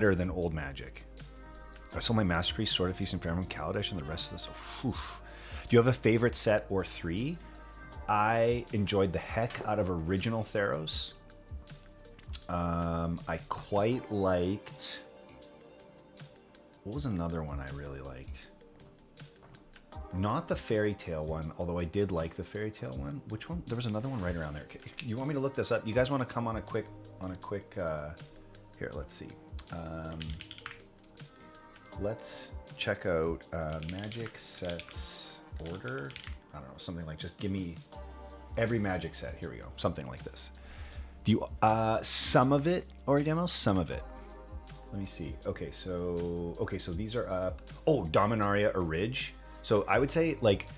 better than old Magic. I sold my Masterpiece, Sword of Feast and Famine, Kaladesh, and the rest of this. Whew. Do you have a favorite set or three? I enjoyed the heck out of original Theros. I quite liked... What was another one I really liked? Not the Fairy Tale one, although I did like the Fairy Tale one. Which one? There was another one right around there. You want me to look this up? You guys want to come on a quick... Here, let's see. Let's check out Magic Sets Order. I don't know, something like, just give me every Magic set. Here we go. Something like this. Do you, some of it, Ori Demos? Some of it. Let me see. Okay, so these are up. Oh, Dominaria Orig. So I would say, like,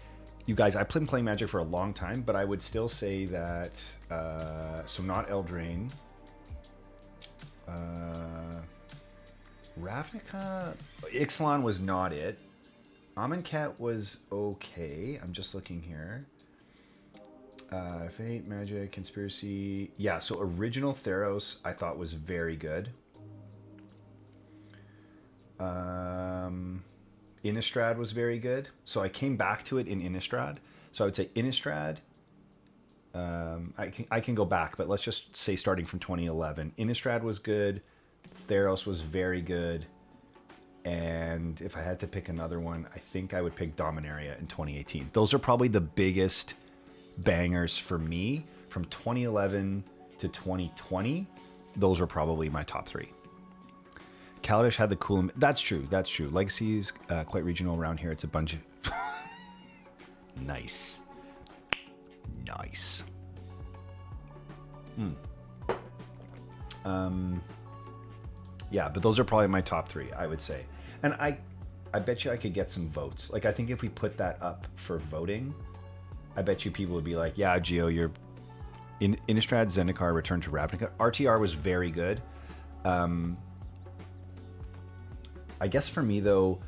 you guys, I've been playing Magic for a long time, but I would still say that, so not Eldraine. Ravnica, Ixalan was not it. Amonkhet was okay. I'm just looking here. Fate, Magic, Conspiracy. Yeah, so original Theros I thought was very good. Innistrad was very good. So I came back to it in Innistrad. So I would say Innistrad. I can go back, but let's just say starting from 2011. Innistrad was good. Theros was very good. And if I had to pick another one, I think I would pick Dominaria in 2018. Those are probably the biggest bangers for me from 2011 to 2020. Those are probably my top three. Kaladesh had the cool... That's true. That's true. Legacy's quite regional around here. It's a bunch of... Nice. Nice. Yeah, but those are probably my top three, I would say. And I bet you I could get some votes. Like, I think if we put that up for voting, I bet you people would be like, yeah, Geo, you're... Innistrad, Zendikar, Return to Ravnica. RTR was very good. I guess for me, though,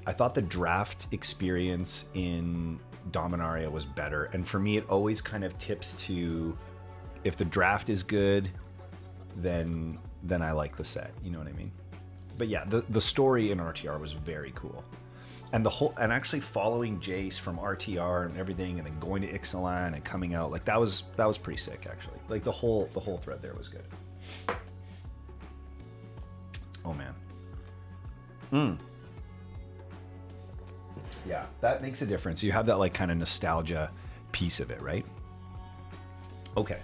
I thought the draft experience in Dominaria was better. And for me, it always kind of tips to, if the draft is good, then I like the set. You know what I mean? But yeah, the story in RTR was very cool. And and actually following Jace from RTR and everything, and then going to Ixalan and coming out, like that was pretty sick, actually. Like the whole thread there was good. Oh man. Yeah, that makes a difference. You have that like kind of nostalgia piece of it, right? Okay.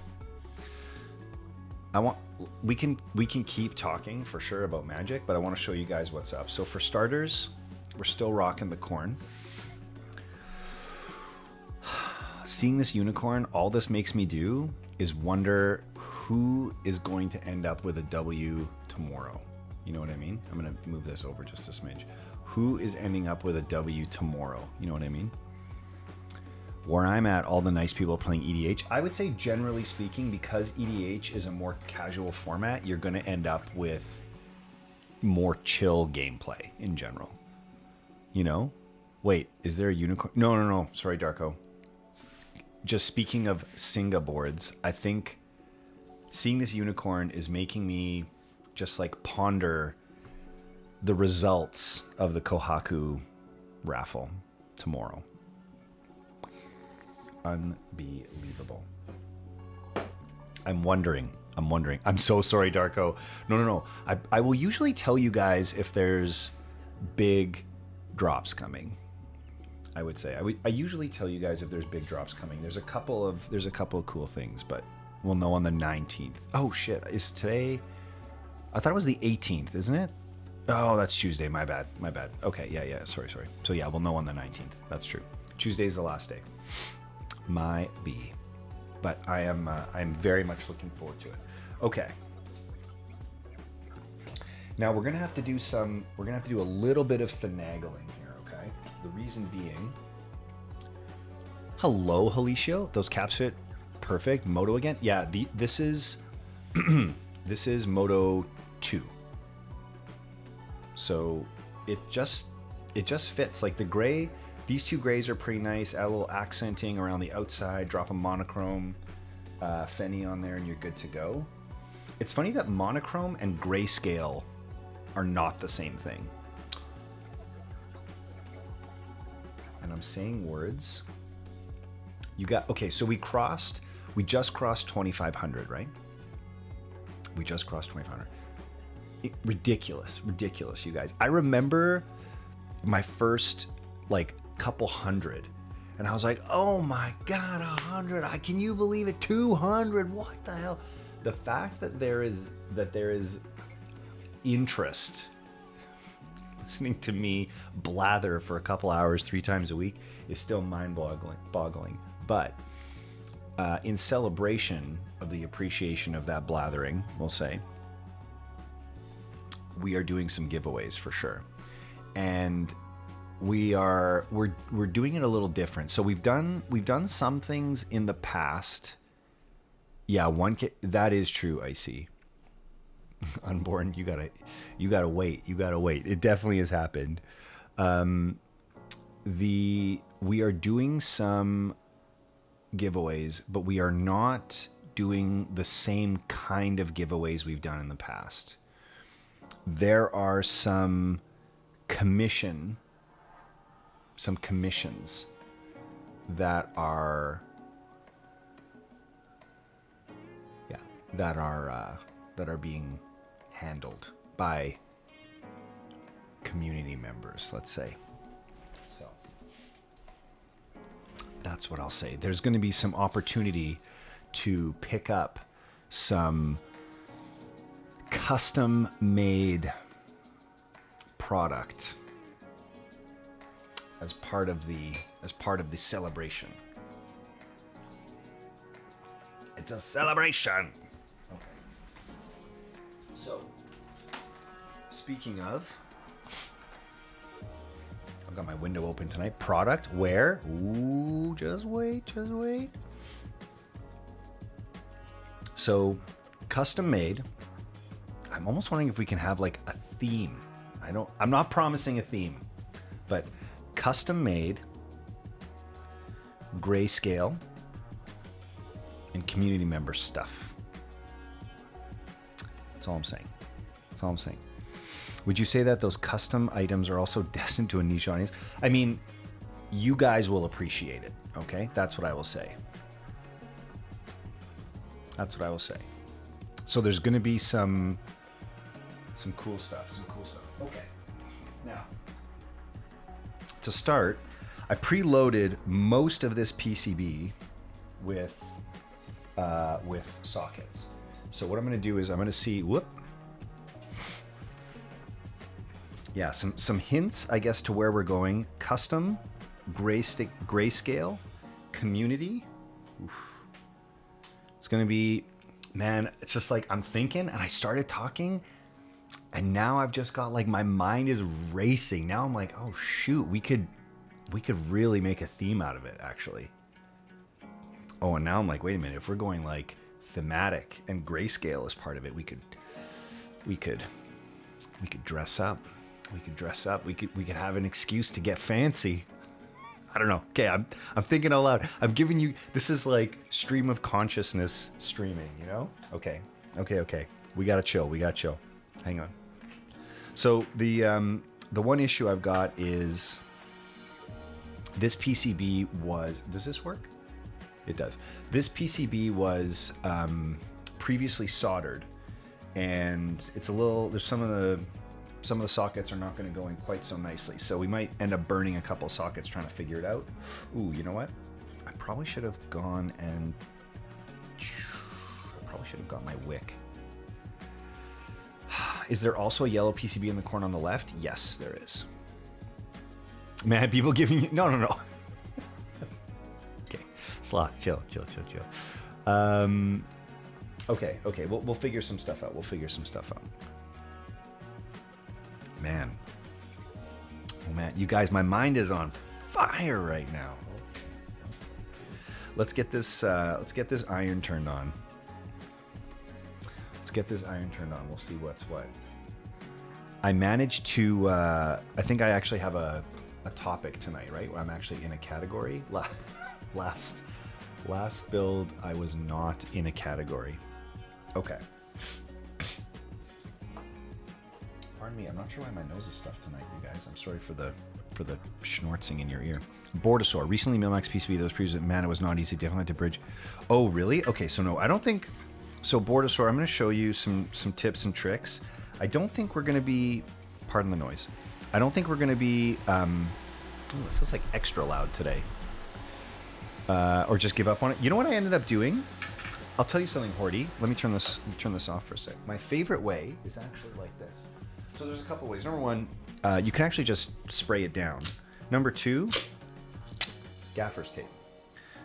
We can keep talking for sure about Magic, but I want to show you guys what's up. So for starters, we're still rocking the corn. Seeing this unicorn, all this makes me do is wonder who is going to end up with a W tomorrow. You know what I mean? I'm going to move this over just a smidge. Who is ending up with a W tomorrow? You know what I mean? Where I'm at, all the nice people playing EDH. I would say, generally speaking, because EDH is a more casual format, you're going to end up with more chill gameplay in general. You know? Wait, is there a unicorn? No. Sorry, Darko. Just speaking of Singa boards, I think seeing this unicorn is making me just like ponder the results of the Kohaku raffle tomorrow. Unbelievable. I'm wondering. I'm so sorry, Darko. No. I will usually tell you guys if there's big drops coming. I would say I usually tell you guys if there's big drops coming. There's a couple of cool things, but we'll know on the 19th. Oh shit, is today? I thought it was the 18th, isn't it? Oh, that's Tuesday. My bad. Okay, yeah. Sorry. So yeah, we'll know on the 19th. That's true. Tuesday's the last day. My B. But I'm very much looking forward to it. Okay. Now we're gonna have to do a little bit of finagling here, okay? The reason being, hello, Horatio. Those caps fit perfect. Moto again. Yeah, this is this is Moto 2. So it just fits. Like the gray, these two grays are pretty nice. Add a little accenting around the outside, drop a monochrome Fenny on there, and you're good to go. It's funny that monochrome and grayscale are not the same thing. And I'm saying words. You got, okay, so we just crossed 2,500, right? We just crossed 2,500. Ridiculous, you guys. I remember my first like couple hundred, and I was like, oh my God, 100. Can you believe it? 200. What the hell? The fact that there is interest listening to me blather for a couple hours 3 times a week is still mind-boggling. But in celebration of the appreciation of that blathering, we'll say, we are doing some giveaways for sure, and we're doing it a little different. So we've done some things in the past. Yeah, that is true. I see. Unborn, you gotta wait. It definitely has happened. We are doing some giveaways, but we are not doing the same kind of giveaways we've done in the past. There are some commissions that are being handled by community members, let's say. So that's what I'll say. There's going to be some opportunity to pick up some custom made product as part of the celebration. It's a celebration. Okay. So, speaking of, I've got my window open tonight. Product where? Ooh, just wait. So, custom made. I'm almost wondering if we can have like a theme. I'm not promising a theme, but custom made, grayscale, and community member stuff. That's all I'm saying. Would you say that those custom items are also destined to a niche audience? I mean, you guys will appreciate it, okay? That's what I will say. So there's going to be some cool stuff. Okay. Now, to start, I preloaded most of this PCB with sockets. So what I'm going to do is I'm going to see, some hints, I guess, to where we're going. Custom, grayscale, community. Oof. It's going to be, man, it's just like I'm thinking, and I started talking, and now I've just got like my mind is racing. Now I'm like, oh shoot, we could really make a theme out of it, actually. Oh, and now I'm like, wait a minute, if we're going like thematic and grayscale as part of it, we could dress up. We could have an excuse to get fancy. I don't know. Okay, I'm thinking out loud. I'm giving you, this is like stream of consciousness streaming, you know? Okay. We gotta chill. Hang on. So the one issue I've got is this PCB was, does this work? It does. This PCB was previously soldered, and it's a little, there's some of the sockets are not going to go in quite so nicely. So we might end up burning a couple sockets trying to figure it out. Ooh, you know what? I probably should have got my wick. Is there also a yellow PCB in the corner on the left? Yes, there is. Man, people giving you, no. Okay, sloth, chill. Okay, we'll figure some stuff out. Man. Oh man, you guys, my mind is on fire right now. Let's get this iron turned on. We'll see what's what. I managed to, I think I actually have a topic tonight, right? Where I'm actually in a category. Last build, I was not in a category. Okay. pardon me. I'm not sure why my nose is stuffed tonight, you guys. I'm sorry for the schnortzing in your ear. Bordosaur. Recently, Milmax PCB. Those previews that mana was not easy. Definitely had to bridge. Oh, really? Okay, so no, I don't think... So Bordosaur, I'm going to show you some tips and tricks. I don't think we're going to be... Pardon the noise. I don't think we're going to be... oh, it feels like extra loud today. Or just give up on it. You know what I ended up doing? I'll tell you something, Horty. Let me turn this off for a sec. My favorite way is actually like this. So there's a couple ways. Number one, you can actually just spray it down. Number two, gaffer's tape.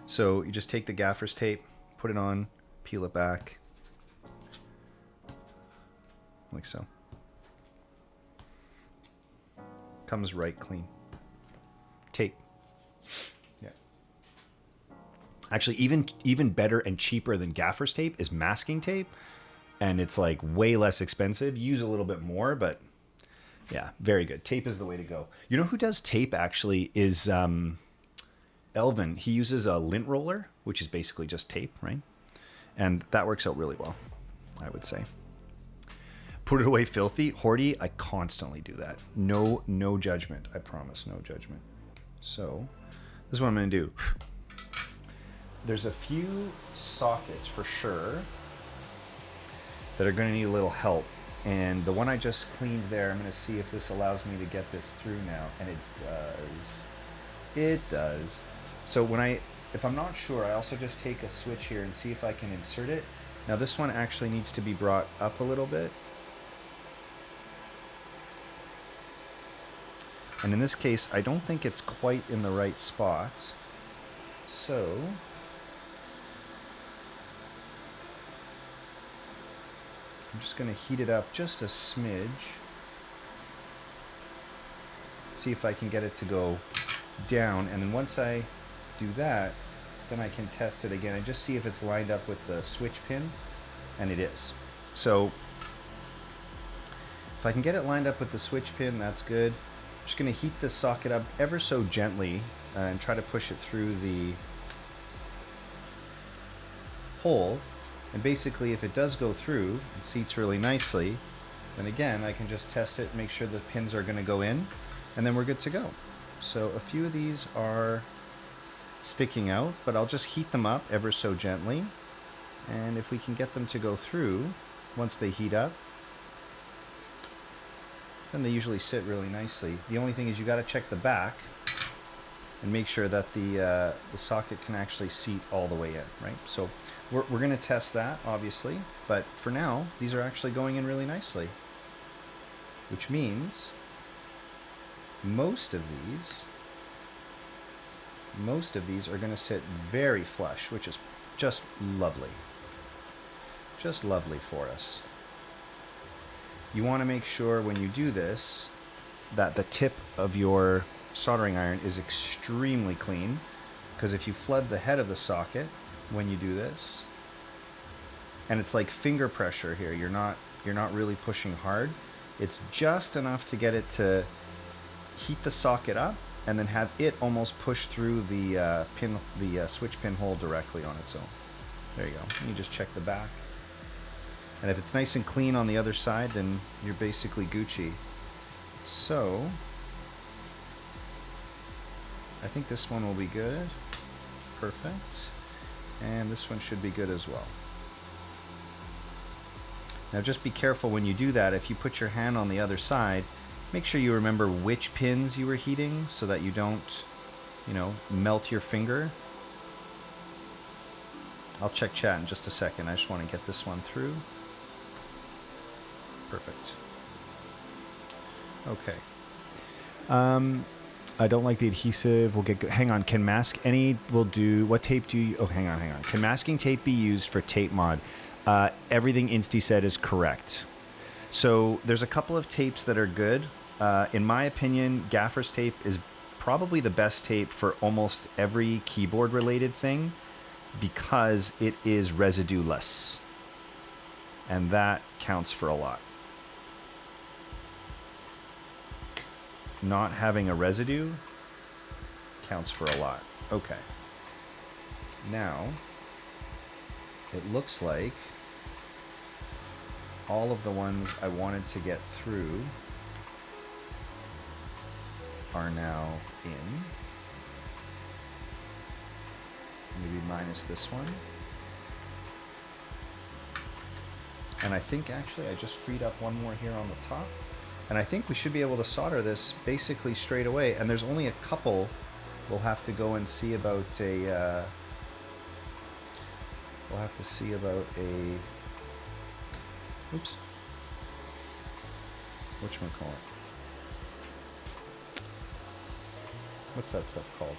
So you just take the gaffer's tape, put it on, peel it back, like so. Comes right clean. Tape. Yeah. Actually, even better and cheaper than gaffer's tape is masking tape, and it's like way less expensive. Use a little bit more, but yeah, very good. Tape is the way to go. You know who does tape actually is Elvin. He uses a lint roller, which is basically just tape, right? And that works out really well, I would say. Put it away filthy. Horty, I constantly do that. No judgment. I promise, no judgment. So this is what I'm going to do. There's a few sockets for sure that are going to need a little help. And the one I just cleaned there, I'm going to see if this allows me to get this through now. And it does. It does. So if I'm not sure, I also just take a switch here and see if I can insert it. Now this one actually needs to be brought up a little bit. And in this case, I don't think it's quite in the right spot. So I'm just going to heat it up just a smidge. See if I can get it to go down. And then once I do that, then I can test it again and just see if it's lined up with the switch pin. And it is. So if I can get it lined up with the switch pin, that's good. I'm just going to heat this socket up ever so gently and try to push it through the hole. And basically, if it does go through, it seats really nicely, then again, I can just test it, make sure the pins are going to go in, and then we're good to go. So a few of these are sticking out, but I'll just heat them up ever so gently. And if we can get them to go through, once they heat up, then they usually sit really nicely. The only thing is you got to check the back and make sure that the socket can actually seat all the way in, right? So we're going to test that, obviously, but for now, these are actually going in really nicely, which means most of these are going to sit very flush, which is just lovely. Just lovely for us. You want to make sure when you do this that the tip of your soldering iron is extremely clean, because if you flood the head of the socket when you do this, and it's like finger pressure here, you're not really pushing hard, it's just enough to get it to heat the socket up and then have it almost push through the switch pin hole directly on its own. There you go. And you just check the back. And if it's nice and clean on the other side, then you're basically Gucci. So I think this one will be good. Perfect. And this one should be good as well. Now just be careful when you do that. If you put your hand on the other side, make sure you remember which pins you were heating so that you don't, melt your finger. I'll check chat in just a second. I just want to get this one through. Perfect. Okay. I don't like the adhesive. We'll get. Hang on. Can mask any? Will do. What tape do you? Oh, hang on. Can masking tape be used for tape mod? Everything Insty said is correct. So there's a couple of tapes that are good. In my opinion, gaffer's tape is probably the best tape for almost every keyboard related thing because it is residue-less. And that counts for a lot. Not having a residue counts for a lot. Okay. Now, it looks like all of the ones I wanted to get through are now in. Maybe minus this one. And I think actually I just freed up one more here on the top. And I think we should be able to solder this basically straight away. And there's only a couple we'll have to go and see about a... we'll have to see about a... Oops. Whatchamacallit? What's that stuff called?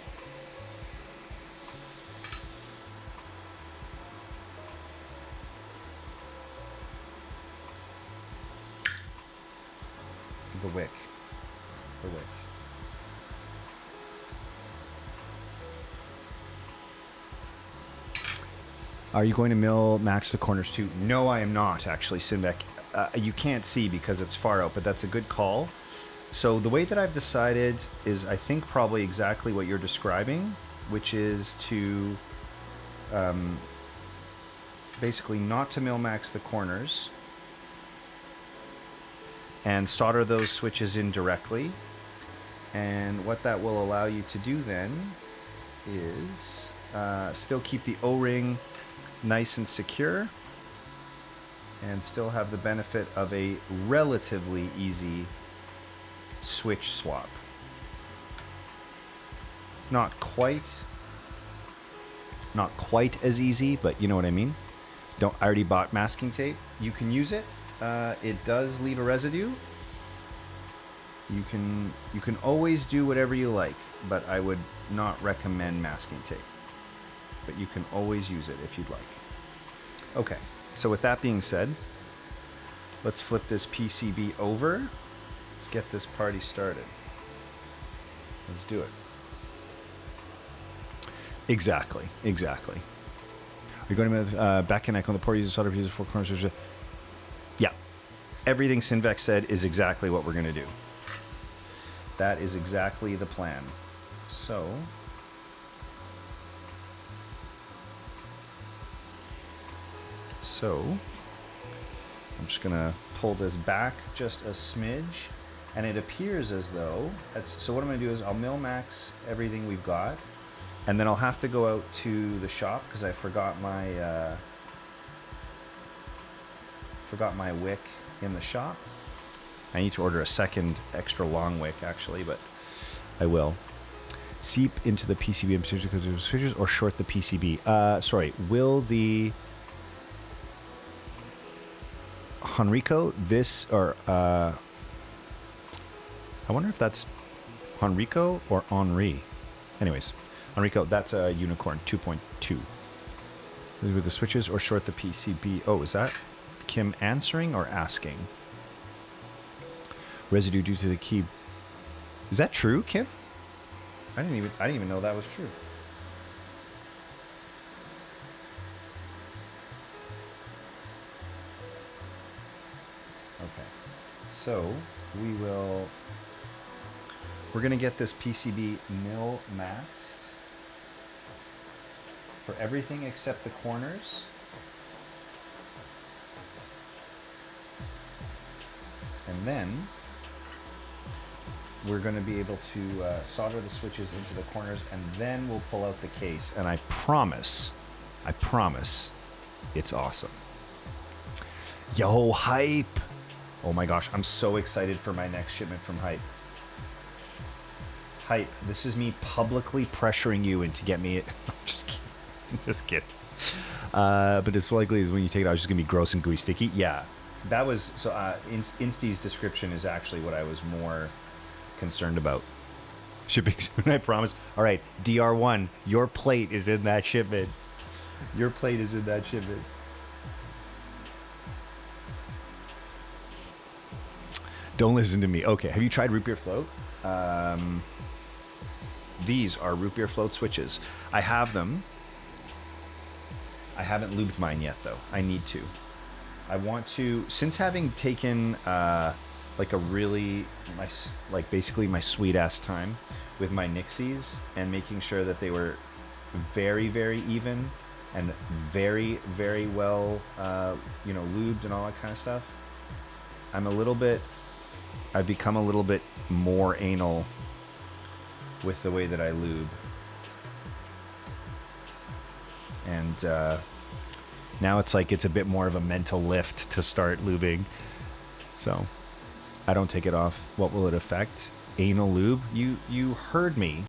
The wick. The wick. Are you going to mill max the corners too? No, I am not, actually, Sinbek. You can't see because it's far out, but that's a good call. So the way that I've decided is, I think, probably exactly what you're describing, which is to basically not to mill max the corners and solder those switches in directly. And what that will allow you to do then is still keep the O-ring nice and secure and still have the benefit of a relatively easy switch swap. Not quite as easy, but you know what I mean. I already bought masking tape. You can use it. It does leave a residue. You can always do whatever you like, but I would not recommend masking tape. But you can always use it if you'd like. Okay, so with that being said, let's flip this PCB over. Let's get this party started. Let's do it. Exactly. Are you going to back connect on the port, use solder, use 4 corners? Yeah. Everything Sinvex said is exactly what we're going to do. That is exactly the plan. So I'm just gonna pull this back just a smidge, and it appears as though so what I'm gonna do is I'll mill max everything we've got, and then I'll have to go out to the shop because I forgot my wick in the shop. I need to order a second extra long wick actually, but I will. Seep into the PCB in particular because of switches, or short the PCB. Sorry, will the Henrico this, or I wonder if that's Henrico or Henri. Anyways, Henrico, that's a Unicorn 2.2. With the switches or short the PCB. Oh, is that Kim answering or asking? Residue due to the key. Is that true, Kim? I didn't even know that was true. Okay, so we're gonna get this PCB mill maxed for everything except the corners. And then we're going to be able to solder the switches into the corners, and then we'll pull out the case. And I promise, it's awesome. Yo, Hype! Oh my gosh, I'm so excited for my next shipment from Hype. Hype, this is me publicly pressuring you into get me it. Just kidding. But as likely as when you take it out, it's just going to be gross and gooey sticky. Yeah. That was, so Insty's description is actually what I was more concerned about. Shipping soon, I promise. All right, DR1, your plate is in that shipment. Your plate is in that shipment. Don't listen to me. Okay, have you tried root beer float? These are root beer float switches. I have them. I haven't lubed mine yet, though. I need to. I want to, since having taken like a really basically my sweet ass time with my Nixies and making sure that they were very, very even and very, very well lubed and all that kind of stuff. I've become a little bit more anal with the way that I lube. And now it's like it's a bit more of a mental lift to start lubing. So I don't take it off. What will it affect? Anal lube? You heard me.